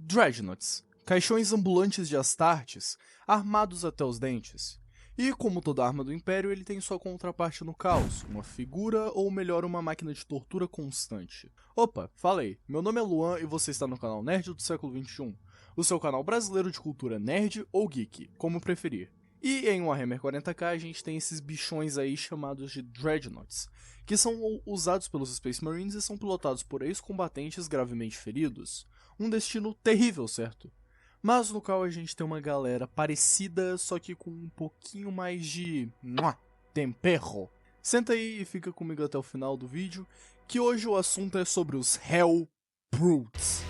Dreadnoughts, caixões ambulantes de Astartes, armados até os dentes. E como toda arma do Império, ele tem sua contraparte no caos, uma figura ou melhor uma máquina de tortura constante. Opa, fala aí, meu nome é Luan e você está no canal Nerd do Século XXI, o seu canal brasileiro de cultura nerd ou geek, como preferir. E em Warhammer 40k a gente tem esses bichões aí chamados de Dreadnoughts, que são usados pelos Space Marines e são pilotados por ex-combatentes gravemente feridos. Um destino terrível, certo? Mas no qual a gente tem uma galera parecida, só que com um pouquinho mais de tempero. Senta aí e fica comigo até o final do vídeo, que hoje o assunto é sobre os Hell Brutes.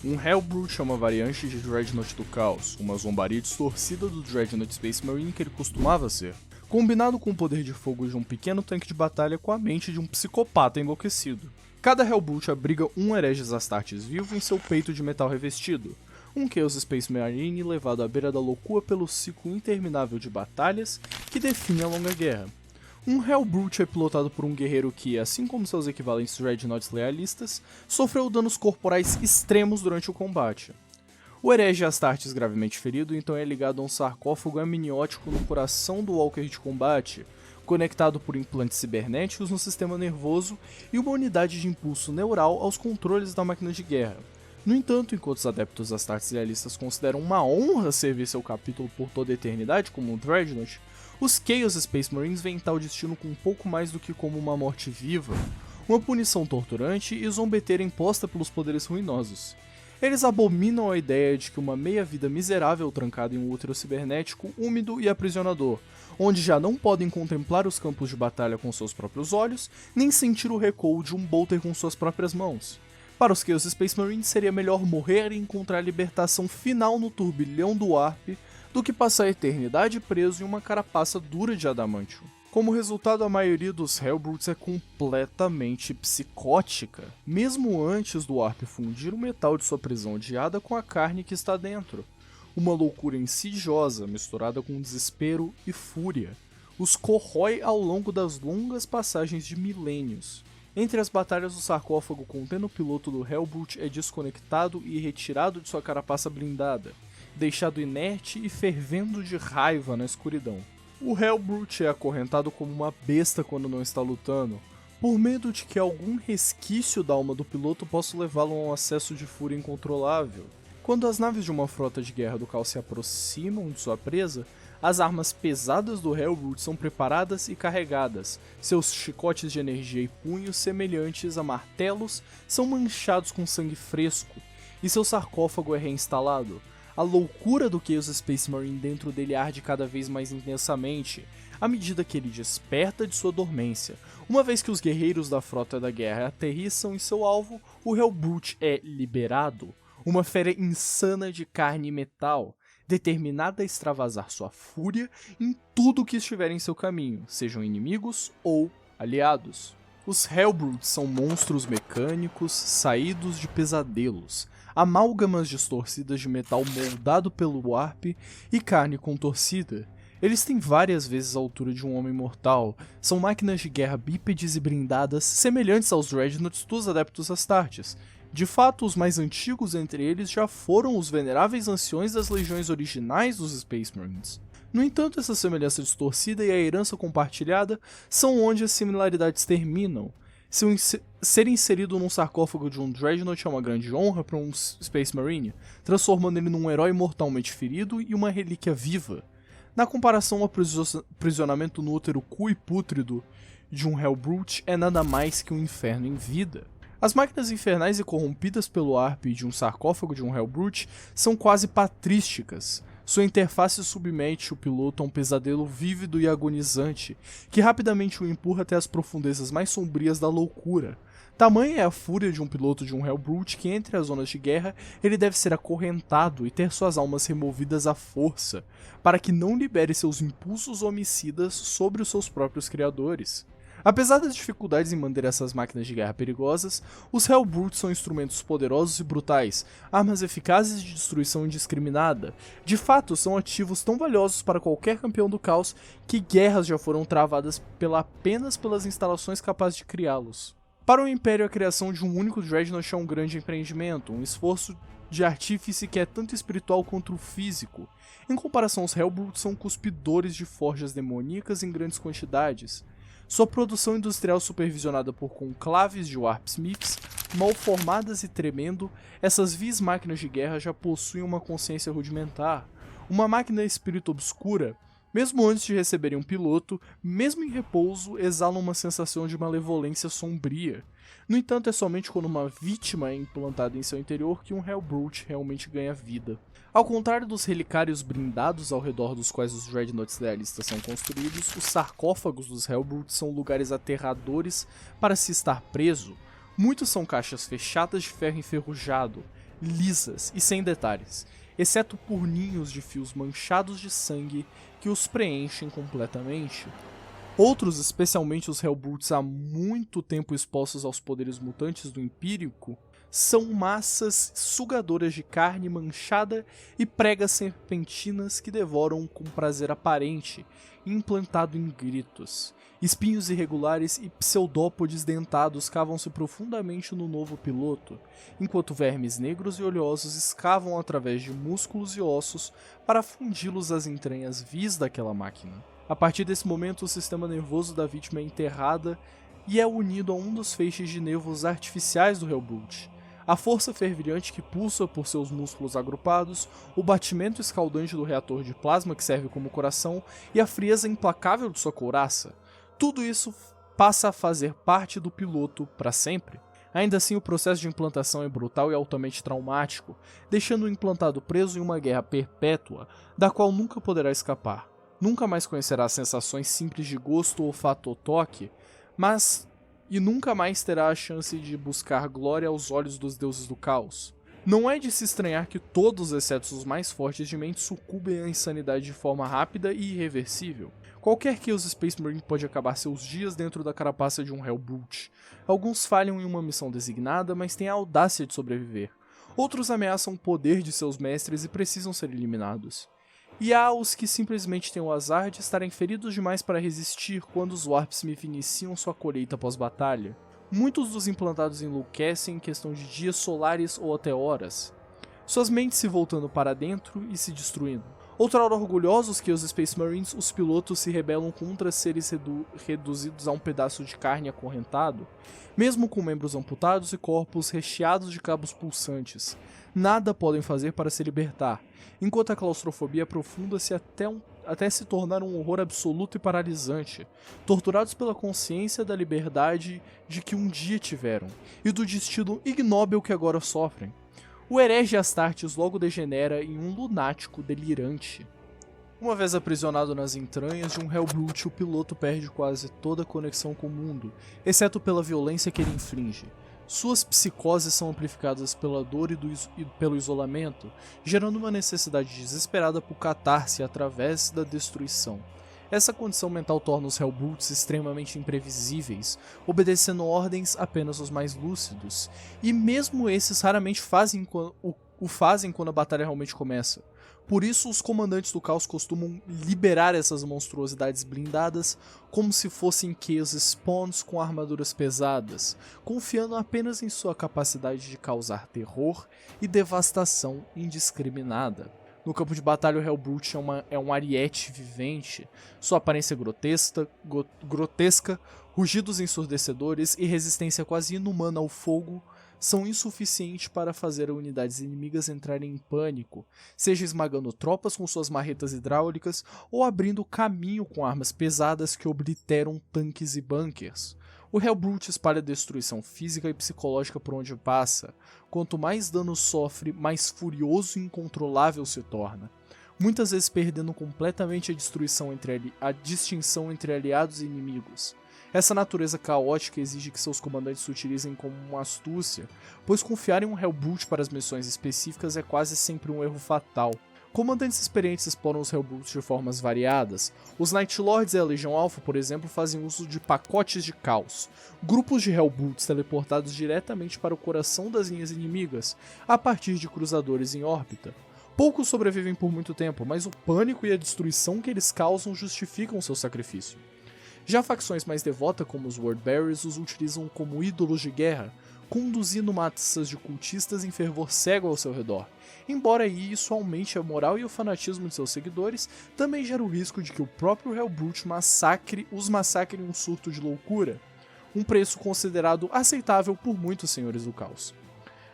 Um Hellbrute é uma variante de Dreadnought do Caos, uma zombaria distorcida do Dreadnought Space Marine que ele costumava ser, combinado com o poder de fogo de um pequeno tanque de batalha com a mente de um psicopata enlouquecido. Cada Hellbrute abriga um Hereges Astartes vivo em seu peito de metal revestido, um Chaos Space Marine levado à beira da loucura pelo ciclo interminável de batalhas que define a Longa Guerra. Um Hellbrute é pilotado por um guerreiro que, assim como seus equivalentes Dreadnoughts lealistas, sofreu danos corporais extremos durante o combate. O herege Astartes gravemente ferido então é ligado a um sarcófago amniótico no coração do Walker de combate, conectado por implantes cibernéticos no sistema nervoso e uma unidade de impulso neural aos controles da máquina de guerra. No entanto, enquanto os adeptos Astartes lealistas consideram uma honra servir seu capítulo por toda a eternidade como um Dreadnought, os Chaos Space Marines veem tal destino com um pouco mais do que como uma morte viva, uma punição torturante e zombeteira imposta pelos poderes ruinosos. Eles abominam a ideia de que uma meia-vida miserável trancada em um útero cibernético úmido e aprisionador, onde já não podem contemplar os campos de batalha com seus próprios olhos, nem sentir o recuo de um bolter com suas próprias mãos. Para os Chaos Space Marines seria melhor morrer e encontrar a libertação final no turbilhão do Warp do que passar a eternidade preso em uma carapaça dura de adamantium. Como resultado, a maioria dos Hellbrutes é completamente psicótica, mesmo antes do Warp fundir o metal de sua prisão odiada com a carne que está dentro. Uma loucura insidiosa misturada com desespero e fúria os corrói ao longo das longas passagens de milênios. Entre as batalhas, o sarcófago contendo o piloto do Hellbrute é desconectado e retirado de sua carapaça blindada, deixado inerte e fervendo de raiva na escuridão. O Hellbrute é acorrentado como uma besta quando não está lutando, por medo de que algum resquício da alma do piloto possa levá-lo a um acesso de fúria incontrolável. Quando as naves de uma frota de guerra do caos se aproximam de sua presa, as armas pesadas do Hellbrute são preparadas e carregadas, seus chicotes de energia e punhos semelhantes a martelos são manchados com sangue fresco, e seu sarcófago é reinstalado. A loucura do Chaos Space Marine dentro dele arde cada vez mais intensamente, à medida que ele desperta de sua dormência. Uma vez que os guerreiros da frota da guerra aterrissam em seu alvo, o Hellbrute é liberado, uma fera insana de carne e metal, determinada a extravasar sua fúria em tudo que estiver em seu caminho, sejam inimigos ou aliados. Os Hellbrutes são monstros mecânicos saídos de pesadelos, amálgamas distorcidas de metal moldado pelo Warp e carne contorcida. Eles têm várias vezes a altura de um homem mortal, são máquinas de guerra bípedes e blindadas semelhantes aos Dreadnoughts dos adeptos Astartes. De fato, os mais antigos entre eles já foram os veneráveis anciões das legiões originais dos Space Marines. No entanto, essa semelhança distorcida e a herança compartilhada são onde as similaridades terminam. Ser inserido num sarcófago de um Dreadnought é uma grande honra para um Space Marine, transformando ele num herói mortalmente ferido e uma relíquia viva. Na comparação, o aprisionamento no útero cu e pútrido de um Hellbrute é nada mais que um inferno em vida. As máquinas infernais e corrompidas pelo Warp de um sarcófago de um Hellbrute são quase patrísticas. Sua interface submete o piloto a um pesadelo vívido e agonizante, que rapidamente o empurra até as profundezas mais sombrias da loucura. Tamanha é a fúria de um piloto de um Hellbrute que, entre as zonas de guerra, ele deve ser acorrentado e ter suas almas removidas à força, para que não libere seus impulsos homicidas sobre os seus próprios criadores. Apesar das dificuldades em manter essas máquinas de guerra perigosas, os Hellbrutes são instrumentos poderosos e brutais, armas eficazes de destruição indiscriminada. De fato, são ativos tão valiosos para qualquer campeão do caos que guerras já foram travadas apenas pelas instalações capazes de criá-los. Para o Império, a criação de um único Dreadnought é um grande empreendimento, um esforço de artífice que é tanto espiritual quanto físico. Em comparação, os Hellbrutes são cuspidores de forjas demoníacas em grandes quantidades. Sua produção industrial supervisionada por conclaves de Warpsmiths, mal formadas e tremendo, essas vis máquinas de guerra já possuem uma consciência rudimentar. Uma máquina espírito obscura, mesmo antes de receberem um piloto, mesmo em repouso, exalam uma sensação de malevolência sombria. No entanto, é somente quando uma vítima é implantada em seu interior que um Hellbrute realmente ganha vida. Ao contrário dos relicários blindados ao redor dos quais os Dreadnoughts idealistas são construídos, os sarcófagos dos Hellbrutes são lugares aterradores para se estar preso. Muitos são caixas fechadas de ferro enferrujado, lisas e sem detalhes, exceto por ninhos de fios manchados de sangue que os preenchem completamente. Outros, especialmente os Hellbrutes há muito tempo expostos aos poderes mutantes do Empírico, são massas sugadoras de carne manchada e pregas serpentinas que devoram com prazer aparente, implantado em gritos. Espinhos irregulares e pseudópodes dentados cavam-se profundamente no novo piloto, enquanto vermes negros e oleosos escavam através de músculos e ossos para fundi-los às entranhas vis daquela máquina. A partir desse momento, o sistema nervoso da vítima é enterrada e é unido a um dos feixes de nervos artificiais do Hellbrute. A força fervilhante que pulsa por seus músculos agrupados, o batimento escaldante do reator de plasma que serve como coração e a frieza implacável de sua couraça. Tudo isso passa a fazer parte do piloto para sempre. Ainda assim, o processo de implantação é brutal e altamente traumático, deixando o implantado preso em uma guerra perpétua, da qual nunca poderá escapar. Nunca mais conhecerá as sensações simples de gosto, olfato ou toque, e nunca mais terá a chance de buscar glória aos olhos dos deuses do caos. Não é de se estranhar que todos, exceto os mais fortes de mente, sucumbem à insanidade de forma rápida e irreversível. Qualquer Chaos Space Marine pode acabar seus dias dentro da carapaça de um Hellbrute. Alguns falham em uma missão designada, mas têm a audácia de sobreviver. Outros ameaçam o poder de seus mestres e precisam ser eliminados. E há os que simplesmente têm o azar de estarem feridos demais para resistir quando os Warpsmith iniciam sua colheita pós-batalha. Muitos dos implantados enlouquecem em questão de dias solares ou até horas, suas mentes se voltando para dentro e se destruindo. Outrora orgulhosos que os Space Marines, os pilotos se rebelam contra seres reduzidos a um pedaço de carne acorrentado, mesmo com membros amputados e corpos recheados de cabos pulsantes. Nada podem fazer para se libertar, enquanto a claustrofobia aprofunda-se até se tornar um horror absoluto e paralisante, torturados pela consciência da liberdade de que um dia tiveram, e do destino ignóbil que agora sofrem. O herege Astartes logo degenera em um lunático delirante. Uma vez aprisionado nas entranhas de um Hellbrute, o piloto perde quase toda a conexão com o mundo, exceto pela violência que ele inflige. Suas psicoses são amplificadas pela dor e pelo isolamento, gerando uma necessidade desesperada por catarse através da destruição. Essa condição mental torna os Hellbrutes extremamente imprevisíveis, obedecendo ordens apenas os mais lúcidos, e mesmo esses raramente o fazem quando a batalha realmente começa. Por isso, os comandantes do caos costumam liberar essas monstruosidades blindadas como se fossem Chaos Spawns com armaduras pesadas, confiando apenas em sua capacidade de causar terror e devastação indiscriminada. No campo de batalha, o Hellbrute é um ariete vivente. Sua aparência grotesca, rugidos ensurdecedores e resistência quase inumana ao fogo são insuficientes para fazer unidades inimigas entrarem em pânico, seja esmagando tropas com suas marretas hidráulicas ou abrindo caminho com armas pesadas que obliteram tanques e bunkers. O Hellbrute espalha destruição física e psicológica por onde passa. Quanto mais dano sofre, mais furioso e incontrolável se torna, muitas vezes perdendo completamente a distinção entre aliados e inimigos. Essa natureza caótica exige que seus comandantes se utilizem como uma astúcia, pois confiar em um Hellbrute para as missões específicas é quase sempre um erro fatal. Comandantes experientes exploram os Hellbrutes de formas variadas. Os Night Lords e a Legião Alpha, por exemplo, fazem uso de pacotes de caos, grupos de Hellbrutes teleportados diretamente para o coração das linhas inimigas, a partir de cruzadores em órbita. Poucos sobrevivem por muito tempo, mas o pânico e a destruição que eles causam justificam seu sacrifício. Já facções mais devotas, como os Wordbearers, os utilizam como ídolos de guerra, conduzindo massas de cultistas em fervor cego ao seu redor. Embora isso aumente a moral e o fanatismo de seus seguidores, também gera o risco de que o próprio Hellbrute os massacre em um surto de loucura, um preço considerado aceitável por muitos senhores do caos.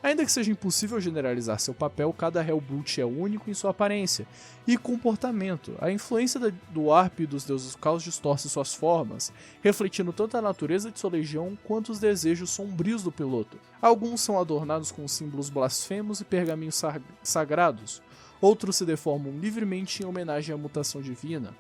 Ainda que seja impossível generalizar seu papel, cada Hellbrute é único em sua aparência e comportamento. A influência do Warp e dos deuses do caos distorce suas formas, refletindo tanto a natureza de sua legião quanto os desejos sombrios do piloto. Alguns são adornados com símbolos blasfemos e pergaminhos sagrados, outros se deformam livremente em homenagem à mutação divina.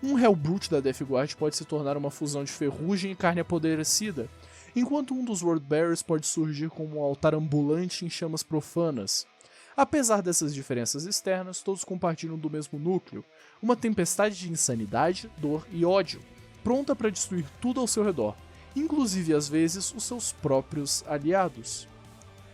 Um Hellbrute da Death Guard pode se tornar uma fusão de ferrugem e carne apodrecida, enquanto um dos Wordbearers pode surgir como um altar ambulante em chamas profanas. Apesar dessas diferenças externas, todos compartilham do mesmo núcleo, uma tempestade de insanidade, dor e ódio, pronta para destruir tudo ao seu redor, inclusive às vezes os seus próprios aliados.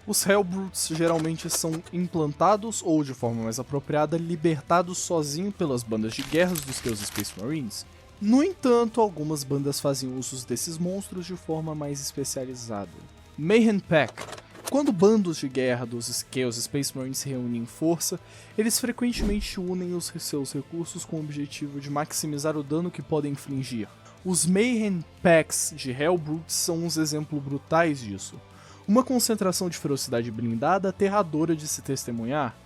Os Hellbrutes geralmente são implantados ou, de forma mais apropriada, libertados sozinhos pelas bandas de guerras dos Chaos Space Marines. No entanto, algumas bandas fazem uso desses monstros de forma mais especializada. Mayhem Pack. Quando bandos de guerra dos Chaos Space Marines se reúnem em força, eles frequentemente unem os seus recursos com o objetivo de maximizar o dano que podem infligir. Os Mayhem Packs de Hellbrutes são uns exemplos brutais disso. Uma concentração de ferocidade blindada aterradora de se testemunhar.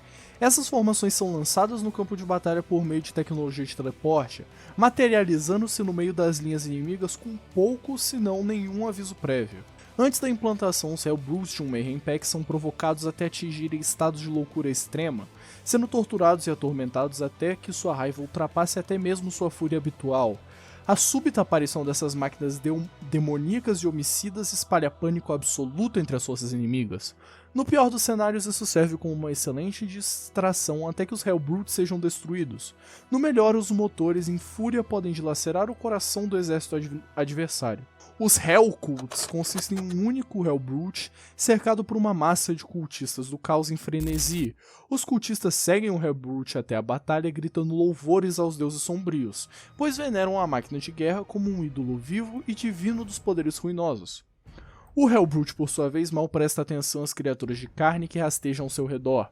Essas formações são lançadas no campo de batalha por meio de tecnologia de teleporte, materializando-se no meio das linhas inimigas com pouco, se não nenhum aviso prévio. Antes da implantação, os Hellbrutes de um Mayhem Pack são provocados até atingirem estados de loucura extrema, sendo torturados e atormentados até que sua raiva ultrapasse até mesmo sua fúria habitual. A súbita aparição dessas máquinas demoníacas e homicidas espalha pânico absoluto entre as forças inimigas. No pior dos cenários, isso serve como uma excelente distração até que os Hellbrutes sejam destruídos. No melhor, os motores em fúria podem dilacerar o coração do exército adversário. Os Hellcults consistem em um único Hellbrute cercado por uma massa de cultistas do caos em frenesi. Os cultistas seguem o Hellbrute até a batalha gritando louvores aos deuses sombrios, pois veneram a máquina de guerra como um ídolo vivo e divino dos poderes ruinosos. O Hellbrute, por sua vez, mal presta atenção às criaturas de carne que rastejam ao seu redor.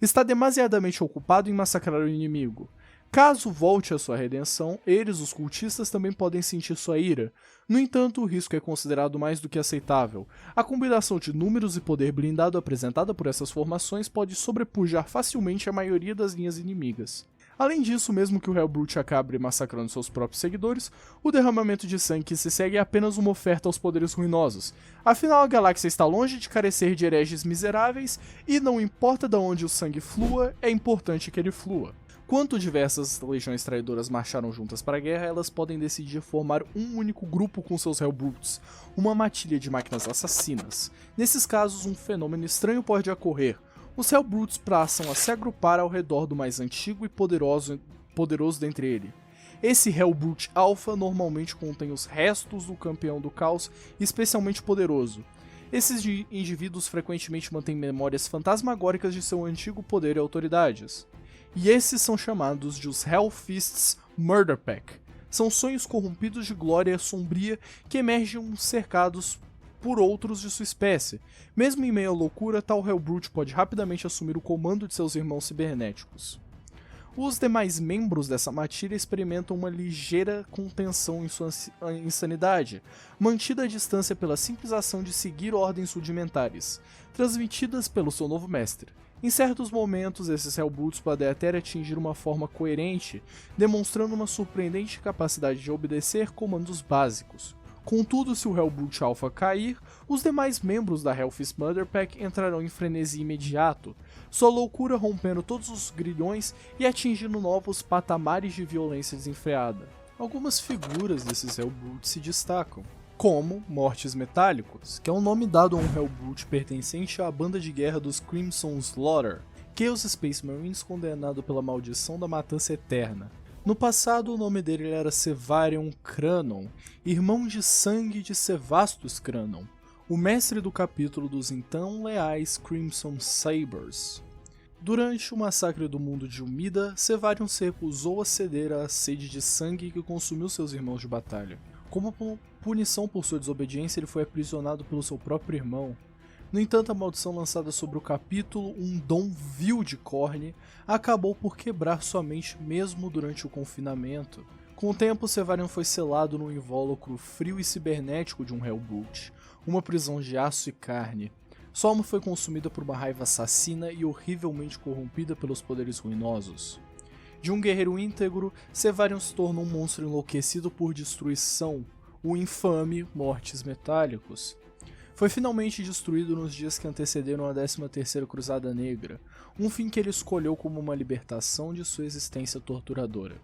Está demasiadamente ocupado em massacrar o inimigo. Caso volte à sua redenção, eles, os cultistas, também podem sentir sua ira. No entanto, o risco é considerado mais do que aceitável. A combinação de números e poder blindado apresentada por essas formações pode sobrepujar facilmente a maioria das linhas inimigas. Além disso, mesmo que o Hellbrute acabe massacrando seus próprios seguidores, o derramamento de sangue que se segue é apenas uma oferta aos poderes ruinosos. Afinal, a galáxia está longe de carecer de hereges miseráveis, e não importa de onde o sangue flua, é importante que ele flua. Quanto diversas legiões traidoras marcharam juntas para a guerra, elas podem decidir formar um único grupo com seus Hellbrutes, uma matilha de máquinas assassinas. Nesses casos, um fenômeno estranho pode ocorrer. Os Hellbrutes passam a se agrupar ao redor do mais antigo e poderoso dentre eles. Esse Hellbrute Alpha normalmente contém os restos do campeão do caos especialmente poderoso. Esses indivíduos frequentemente mantêm memórias fantasmagóricas de seu antigo poder e autoridades. E esses são chamados de os Hellfists Murder Pack. São sonhos corrompidos de glória sombria que emergem cercados por outros de sua espécie. Mesmo em meio à loucura, tal Hellbrute pode rapidamente assumir o comando de seus irmãos cibernéticos. Os demais membros dessa matilha experimentam uma ligeira contenção em sua insanidade, mantida à distância pela simples ação de seguir ordens rudimentares, transmitidas pelo seu novo mestre. Em certos momentos, esses Hellbrutes podem até atingir uma forma coerente, demonstrando uma surpreendente capacidade de obedecer comandos básicos. Contudo, se o Hellbrute Alpha cair, os demais membros da Hellfist Murder Pack entrarão em frenesi imediato, sua loucura rompendo todos os grilhões e atingindo novos patamares de violência desenfreada. Algumas figuras desses Hellbrutes se destacam, como Mortes Metálicos, que é um nome dado a um Hellbrute pertencente à banda de guerra dos Crimson Slaughter, Chaos Space Marines condenado pela maldição da matança eterna. No passado, o nome dele era Sevarion Cranon, irmão de sangue de Sevastus Cranon, o mestre do capítulo dos então leais Crimson Sabers. Durante o massacre do mundo de Umida, Sevarion se recusou a ceder à sede de sangue que consumiu seus irmãos de batalha. Como punição por sua desobediência, ele foi aprisionado pelo seu próprio irmão. No entanto, a maldição lançada sobre o capítulo, um dom vil de Khorne, acabou por quebrar sua mente mesmo durante o confinamento. Com o tempo, Sevarian foi selado no invólucro frio e cibernético de um Hellbrute, uma prisão de aço e carne. Sua alma foi consumida por uma raiva assassina e horrivelmente corrompida pelos poderes ruinosos. De um guerreiro íntegro, Sevarian se tornou um monstro enlouquecido por destruição, o infame Mortes Metálicos. Foi finalmente destruído nos dias que antecederam a 13ª Cruzada Negra, um fim que ele escolheu como uma libertação de sua existência torturadora.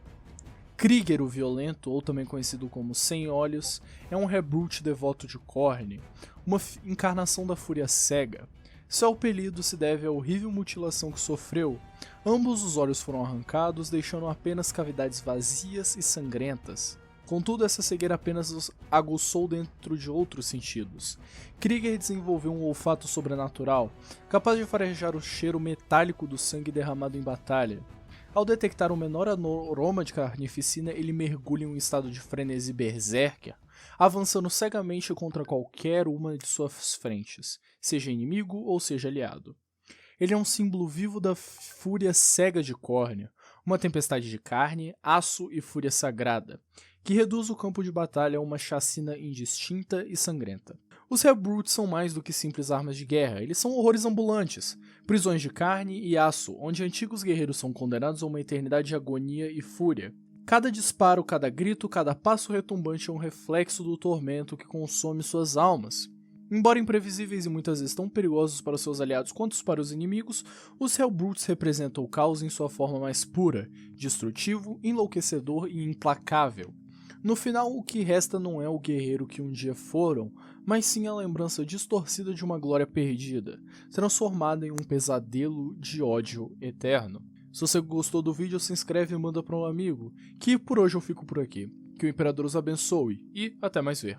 Krieger, o Violento, ou também conhecido como Sem Olhos, é um Hellbrute devoto de Khorne, uma encarnação da Fúria Cega. Seu apelido se deve à horrível mutilação que sofreu. Ambos os olhos foram arrancados, deixando apenas cavidades vazias e sangrentas. Contudo, essa cegueira apenas os aguçou dentro de outros sentidos. Krieger desenvolveu um olfato sobrenatural, capaz de farejar o cheiro metálico do sangue derramado em batalha. Ao detectar o menor aroma de carnificina, ele mergulha em um estado de frenesi berserker, avançando cegamente contra qualquer uma de suas frentes, seja inimigo ou seja aliado. Ele é um símbolo vivo da fúria cega de Khorne, uma tempestade de carne, aço e fúria sagrada, que reduz o campo de batalha a uma chacina indistinta e sangrenta. Os Hellbrutes são mais do que simples armas de guerra, eles são horrores ambulantes, prisões de carne e aço, onde antigos guerreiros são condenados a uma eternidade de agonia e fúria. Cada disparo, cada grito, cada passo retumbante é um reflexo do tormento que consome suas almas. Embora imprevisíveis e muitas vezes tão perigosos para os seus aliados quanto para os inimigos, os Hellbrutes representam o caos em sua forma mais pura, destrutivo, enlouquecedor e implacável. No final, o que resta não é o guerreiro que um dia foram, mas sim a lembrança distorcida de uma glória perdida, transformada em um pesadelo de ódio eterno. Se você gostou do vídeo, se inscreve e manda para um amigo, que por hoje eu fico por aqui. Que o Imperador os abençoe e até mais ver.